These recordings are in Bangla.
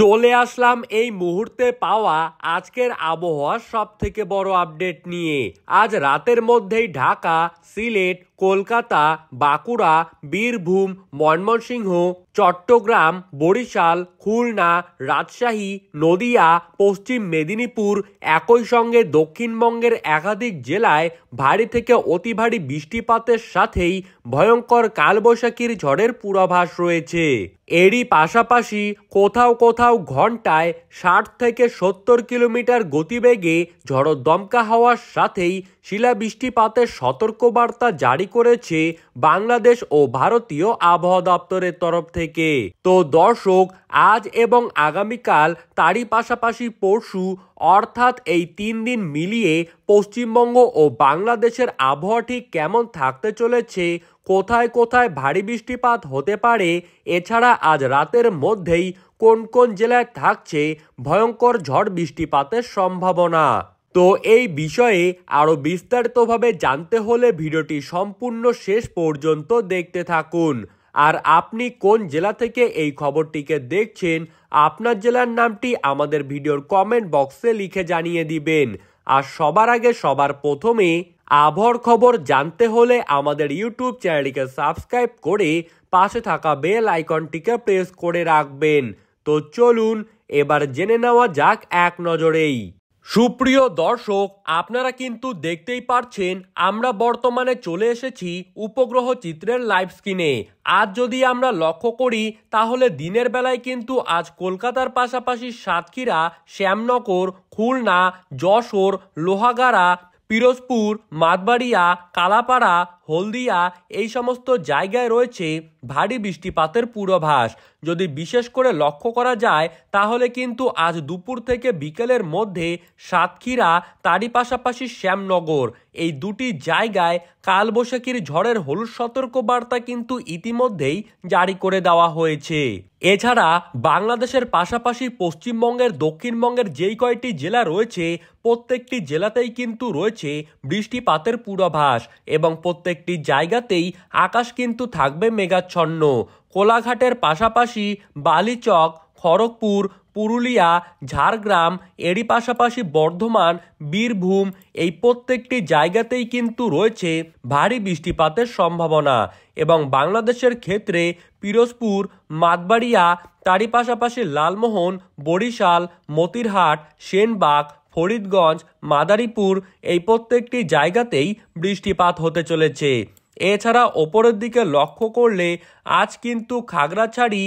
চলে আসলাম এই মুহূর্তে পাওয়া আজকের আবহাওয়ার সবথেকে বড় আপডেট নিয়ে। আজ রাতের মধ্যেই ঢাকা, সিলেট, কলকাতা, বাঁকুড়া, বীরভূম, ময়মনসিংহ, চট্টগ্রাম, বরিশাল, খুলনা, রাজশাহী, নদিয়া, পশ্চিম মেদিনীপুর, একই সঙ্গে দক্ষিণবঙ্গের একাধিক জেলায় ভারী থেকে অতি ভারী বৃষ্টিপাতের সাথেই ভয়ঙ্কর কালবৈশাখীর ঝড়ের পূর্বাভাস রয়েছে। এরই পাশাপাশি কোথাও কোথাও ঘন্টায় 60 থেকে 70 কিলোমিটার গতিবেগে ঝড়ো দমকা হওয়ার সাথেই শিলাবৃষ্টিপাতের সতর্কবার্তা জারি করেছে বাংলাদেশ ও ভারতীয় আবহাওয়া দপ্তরের তরফ থেকে। তো দর্শক, আজ এবং আগামীকাল তারই পাশাপাশি পরশু অর্থাৎ এই 3 দিন মিলিয়ে পশ্চিমবঙ্গ ও বাংলাদেশের আবহাওয়া ঠিক কেমন থাকতে চলেছে, কোথায় কোথায় ভারী বৃষ্টিপাত হতে পারে, এছাড়া আজ রাতের মধ্যেই কোন কোন জেলায় থাকছে ভয়ঙ্কর ঝড় বৃষ্টিপাতের সম্ভাবনা। তো এই বিষয়ে আরও বিস্তারিতভাবে জানতে হলে ভিডিওটি সম্পূর্ণ শেষ পর্যন্ত দেখতে থাকুন। আর আপনি কোন জেলা থেকে এই খবরটিকে দেখছেন, আপনার জেলার নামটি আমাদের ভিডিওর কমেন্ট বক্সে লিখে জানিয়ে দিবেন। আর সবার আগে সবার প্রথমে আবহাওয়ার খবর জানতে হলে আমাদের ইউটিউব চ্যানেলটিকে সাবস্ক্রাইব করে পাশে থাকা বেল আইকনটিকে প্রেস করে রাখবেন। তো চলুন এবার জেনে নেওয়া যাক এক নজরেই। সুপ্রিয় দর্শক, আপনারা কিন্তু দেখতেই পারছেন আমরা বর্তমানে চলে এসেছি উপগ্রহ চিত্রের লাইভ স্ক্রিনে। আজ যদি আমরা লক্ষ্য করি তাহলে দিনের বেলায় কিন্তু আজ কলকাতার পাশাপাশি সাতক্ষীরা, শ্যামনগর, খুলনা, যশোর, লোহাগাড়া, পিরোজপুর, মাতবাড়িয়া, কালাপাড়া, হলদিয়া এই সমস্ত জায়গায় রয়েছে ভারী বৃষ্টিপাতের পূর্বাভাস। যদি বিশেষ করে লক্ষ্য করা যায় তাহলে কিন্তু আজ দুপুর থেকে বিকেলের মধ্যে সাতক্ষীরা, তারই পাশাপাশি শ্যামনগর এই দুটি জায়গায় কালবৈশাখীর ঝড়ের হলুদ সতর্কবার্তা কিন্তু ইতিমধ্যেই জারি করে দেওয়া হয়েছে। এছাড়া বাংলাদেশের পাশাপাশি পশ্চিমবঙ্গের, দক্ষিণবঙ্গের যেই কয়টি জেলা রয়েছে প্রত্যেকটি জেলাতেই কিন্তু রয়েছে বৃষ্টিপাতের পূর্বাভাস এবং প্রত্যেকটি জায়গাতেই আকাশ কিন্তু থাকবে মেঘাচ্ছন্ন। কোলাঘাটের পাশাপাশি বালিচক, খড়গপুর, পুরুলিয়া, ঝাড়গ্রাম, এরই পাশাপাশি বর্ধমান, বীরভূম এই প্রত্যেকটি জায়গাতেই কিন্তু রয়েছে ভারী বৃষ্টিপাতের সম্ভাবনা। এবং বাংলাদেশের ক্ষেত্রে পিরোজপুর, মাতবাড়িয়া, তারই পাশাপাশি লালমোহন, বরিশাল, মতিরহাট, সেনবাগ, ফরিদগঞ্জ, মাদারীপুর এই প্রত্যেকটি জায়গাতেই বৃষ্টিপাত হতে চলেছে। এছাড়া ওপরের দিকে লক্ষ্য করলে আজ কিন্তু খাগড়াছড়ি,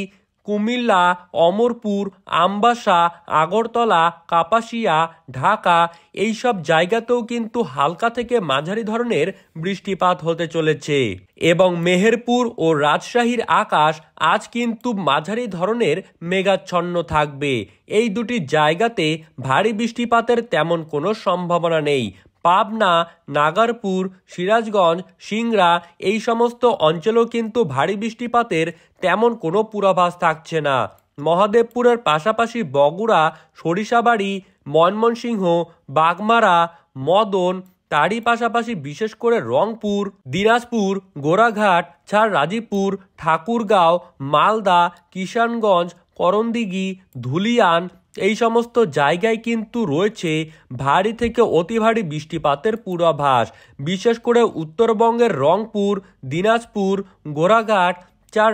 কুমিল্লা, অমরপুর, আমবাসা, আগরতলা, কাপাসিয়া, ঢাকা এই সব জায়গাতেও কিন্তু হালকা থেকে মাঝারি ধরনের বৃষ্টিপাত হতে চলেছে। এবং মেহেরপুর ও রাজশাহীর আকাশ আজ কিন্তু মাঝারি ধরনের মেঘাচ্ছন্ন থাকবে। এই দুটি জায়গাতে ভারী বৃষ্টিপাতের তেমন কোনো সম্ভাবনা নেই। পাবনা, নাগারপুর, সিরাজগঞ্জ, সিংড়া এই সমস্ত অঞ্চলেও কিন্তু ভারী বৃষ্টিপাতের তেমন কোনো পূর্বাভাস থাকছে না। মহাদেবপুরের পাশাপাশি বগুড়া, সরিষাবাড়ি, ময়মনসিংহ, বাগমারা, মদন, তারই পাশাপাশি বিশেষ করে রংপুর, দিনাজপুর, গোরাঘাট, রাজীবপুর, ঠাকুরগাঁও, মালদা, কিষানগঞ্জ, করণদিঘি, ধুলিয়ান এই সমস্ত জায়গায় কিন্তু রয়েছে ভারী থেকে অতি ভারী বৃষ্টিপাতের পূর্বাভাস। বিশেষ করে উত্তরবঙ্গের রংপুর, দিনাজপুর, গোরাঘাট,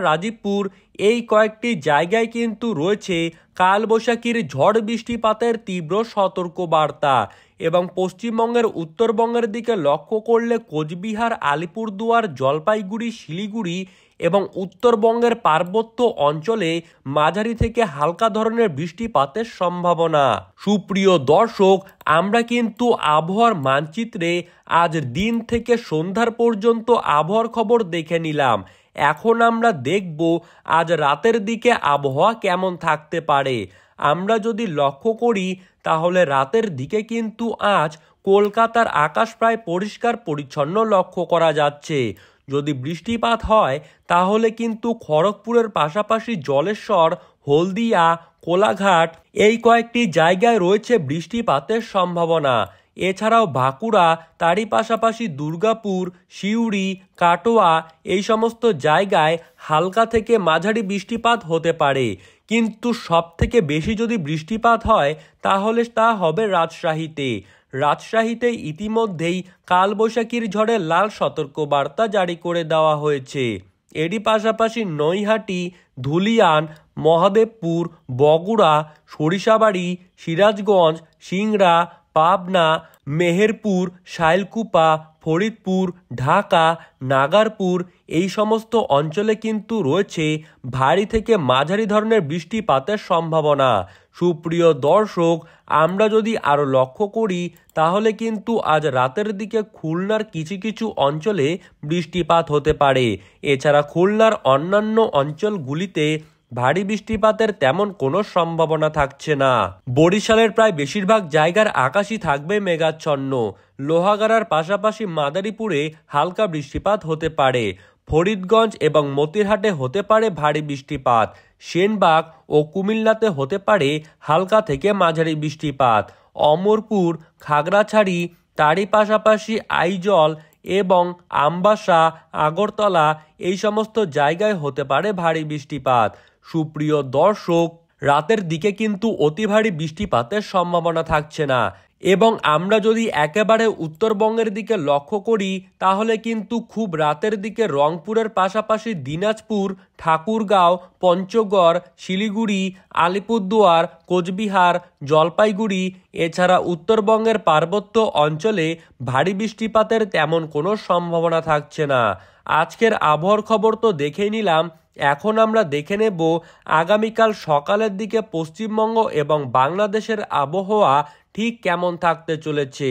রাজীবপুর এই কয়েকটি জায়গায় কিন্তু রয়েছে কালবৈশাখীর ঝড় বৃষ্টিপাতের তীব্র সতর্কবার্তা। এবং পশ্চিমবঙ্গের উত্তরবঙ্গের দিকে লক্ষ্য করলে কোচবিহার, আলিপুরদুয়ার, জলপাইগুড়ি, শিলিগুড়ি এবং উত্তরবঙ্গের পার্বত্য অঞ্চলে মাঝারি থেকে হালকা ধরনের বৃষ্টিপাতের সম্ভাবনা। সুপ্রিয় দর্শক, আমরা কিন্তু আবহাওয়ার মানচিত্রে আজ দিন থেকে সন্ধ্যার পর্যন্ত আবহাওয়ার খবর দেখে নিলাম। এখন আমরা দেখব আজ রাতের দিকে আবহাওয়া কেমন থাকতে পারে। আমরা যদি লক্ষ্য করি তাহলে রাতের দিকে কিন্তু আজ কলকাতার আকাশ প্রায় পরিষ্কার পরিচ্ছন্ন লক্ষ্য করা যাচ্ছে। যদি বৃষ্টিপাত হয় তাহলে কিন্তু খড়গপুরের পাশাপাশি জলেশ্বর, হলদিয়া, কোলাঘাট এই কয়েকটি জায়গায় রয়েছে বৃষ্টিপাতের সম্ভাবনা। এছাড়াও বাঁকুড়া, তারই পাশাপাশি দুর্গাপুর, সিউড়ি, কাটোয়া এই সমস্ত জায়গায় হালকা থেকে মাঝারি বৃষ্টিপাত হতে পারে। কিন্তু সবথেকে বেশি যদি বৃষ্টিপাত হয় তাহলে তা হবে রাজশাহীতে। রাজশাহীতে ইতিমধ্যেই কালবৈশাখীর ঝড়ে লাল সতর্কবার্তা জারি করে দেওয়া হয়েছে। এরই পাশাপাশি নৈহাটি, ধুলিয়ান, মহাদেবপুর, বগুড়া, সরিষাবাড়ি, সিরাজগঞ্জ, সিংড়া, পাবনা, মেহেরপুর, শাইলকুপা, ফরিদপুর, ঢাকা, নাগারপুর এই সমস্ত অঞ্চলে কিন্তু রয়েছে ভারী থেকে মাঝারি ধরনের বৃষ্টিপাতের সম্ভাবনা। সুপ্রিয় দর্শক, আমরা যদি আরও লক্ষ্য করি তাহলে কিন্তু আজ রাতের দিকে খুলনার কিছু কিছু অঞ্চলে বৃষ্টিপাত হতে পারে। এছাড়া খুলনার অন্যান্য অঞ্চলগুলিতে ভারী বৃষ্টিপাতের তেমন কোনো সম্ভাবনা থাকছে না। বরিশালের প্রায় বেশিরভাগ জায়গার আকাশই থাকবে মেঘাচ্ছন্ন। লোহাগাড়ার পাশাপাশি মাদারীপুরে হালকা বৃষ্টিপাত হতে পারে। ফরিদগঞ্জ এবং মতিরহাটে হতে পারে ভারী বৃষ্টিপাত। সেনবাগ ও কুমিল্লাতে হতে পারে হালকা থেকে মাঝারি বৃষ্টিপাত। অমরপুর, খাগড়াছড়ি, তারই পাশাপাশি আইজল এবং আমবাসা, আগরতলা এই সমস্ত জায়গায় হতে পারে ভারী বৃষ্টিপাত। সুপ্রিয় দর্শক, রাতের দিকে কিন্তু অতি ভারী বৃষ্টিপাতের সম্ভাবনা থাকছে না। এবং আমরা যদি একেবারে উত্তরবঙ্গের দিকে লক্ষ্য করি তাহলে কিন্তু খুব রাতের দিকে রংপুরের পাশাপাশি দিনাজপুর, ঠাকুরগাঁও, পঞ্চগড়, শিলিগুড়ি, আলিপুরদুয়ার, কোচবিহার, জলপাইগুড়ি এছাড়া উত্তরবঙ্গের পার্বত্য অঞ্চলে ভারী বৃষ্টিপাতের তেমন কোনো সম্ভাবনা থাকছে না। আজকের আবহাওয়ার খবর তো দেখেই নিলাম। এখন আমরা দেখে নেব আগামীকাল সকালের দিকে পশ্চিমবঙ্গ এবং বাংলাদেশের আবহাওয়া ঠিক কেমন থাকতে চলেছে।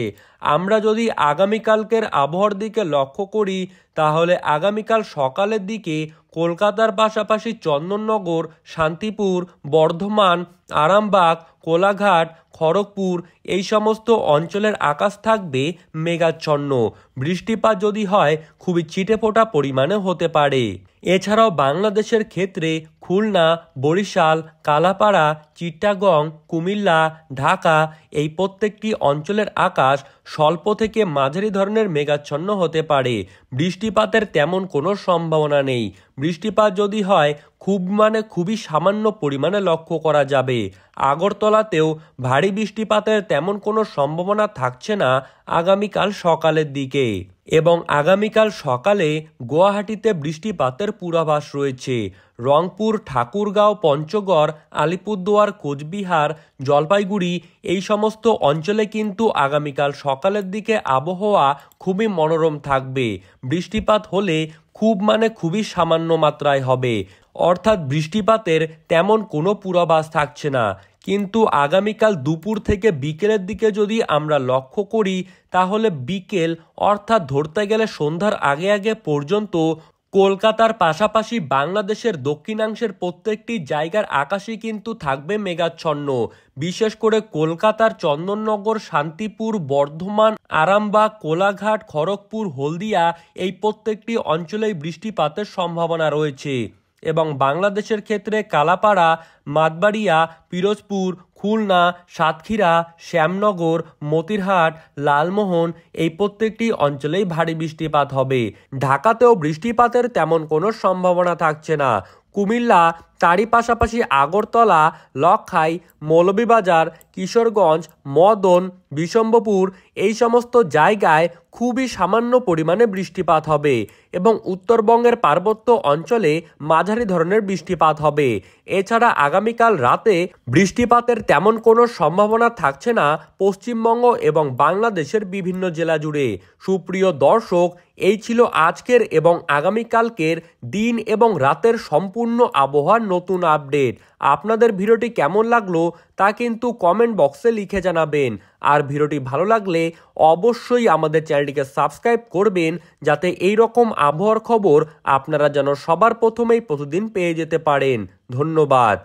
আমরা যদি আগামীকালকের আবহাওয়ার দিকে লক্ষ্য করি তাহলে আগামীকাল সকালের দিকে কলকাতার পাশাপাশি চন্দননগর, শান্তিপুর, বর্ধমান, আরামবাগ, কোলাঘাট, খড়গপুর এই সমস্ত অঞ্চলের আকাশ থাকবে মেঘাচ্ছন্ন। বৃষ্টিপাত যদি হয় খুবই ছিটেফোঁটা পরিমাণে হতে পারে। এছাড়াও বাংলাদেশের ক্ষেত্রে খুলনা, বরিশাল, কালাপাড়া, চিটাগং, কুমিল্লা, ঢাকা এই প্রত্যেকটি অঞ্চলের আকাশ স্বল্প থেকে মাঝারি ধরনের মেঘাচ্ছন্ন হতে পারে। বৃষ্টিপাতের তেমন কোনো সম্ভাবনা নেই। বৃষ্টিপাত যদি হয় খুবই সামান্য পরিমাণে লক্ষ্য করা যাবে। আগরতলাতেও ভারী বৃষ্টিপাতের তেমন কোনো সম্ভাবনা থাকছে না আগামীকাল সকালের দিকে। এবং আগামীকাল সকালে গুয়াহাটিতে বৃষ্টিপাতের পূর্বাভাস রয়েছে। রংপুর, ঠাকুরগাঁও, পঞ্চগড়, আলিপুরদুয়ার, কোচবিহার, জলপাইগুড়ি এই সমস্ত অঞ্চলে কিন্তু আগামীকাল সকালের দিকে আবহাওয়া খুবই মনোরম থাকবে। বৃষ্টিপাত হলে খুবই সামান্য মাত্রায় হবে, অর্থাৎ বৃষ্টিপাতের তেমন কোনো পূর্বাভাস থাকছে না। কিন্তু আগামীকাল দুপুর থেকে বিকেলের দিকে যদি আমরা লক্ষ্য করি তাহলে বিকেল অর্থাৎ ধরতে গেলে সন্ধ্যার আগে পর্যন্ত কলকাতার পাশাপাশি বাংলাদেশের দক্ষিণাংশের প্রত্যেকটি জায়গার আকাশই কিন্তু থাকবে মেঘাচ্ছন্ন। বিশেষ করে কলকাতার চন্দননগর, শান্তিপুর, বর্ধমান, আরামবাগ, কোলাঘাট, খড়গপুর, হলদিয়া এই প্রত্যেকটি অঞ্চলেই বৃষ্টিপাতের সম্ভাবনা রয়েছে। এবং বাংলাদেশের ক্ষেত্রে কালাপাড়া, মাতবাড়িয়া, পিরোজপুর, খুলনা, সাতক্ষীরা, শ্যামনগর, মতিরহাট, লালমোহন এই প্রত্যেকটি অঞ্চলেই ভারী বৃষ্টিপাত হবে। ঢাকাতেও বৃষ্টিপাতের তেমন কোনো সম্ভাবনা থাকছে না। কুমিল্লা, তারই পাশাপাশি আগরতলা, লক্ষাই, মৌলভীবাজার, কিশোরগঞ্জ, মদন, বিশম্বপুর এই সমস্ত জায়গায় খুবই সামান্য পরিমাণে বৃষ্টিপাত হবে এবং উত্তরবঙ্গের পার্বত্য অঞ্চলে মাঝারি ধরনের বৃষ্টিপাত হবে। এছাড়া আগামীকাল রাতে বৃষ্টিপাতের তেমন কোনো সম্ভাবনা থাকছে না পশ্চিমবঙ্গ এবং বাংলাদেশের বিভিন্ন জেলা জুড়ে। সুপ্রিয় দর্শক, এই ছিল আজকের এবং আগামীকালকের দিন এবং রাতের সম্পূর্ণ আবহাওয়ার নতুন আপডেট। আপনাদের ভিডিওটি কেমন লাগলো তা কিন্তু কমেন্ট বক্সে লিখে জানাবেন। আর ভিডিওটি ভালো লাগলে অবশ্যই আমাদের চ্যানেলটিকে সাবস্ক্রাইব করবেন যাতে এই রকম আবহাওয়ার খবর আপনারা যেন সবার প্রথমেই প্রতিদিন পেয়ে যেতে পারেন। ধন্যবাদ।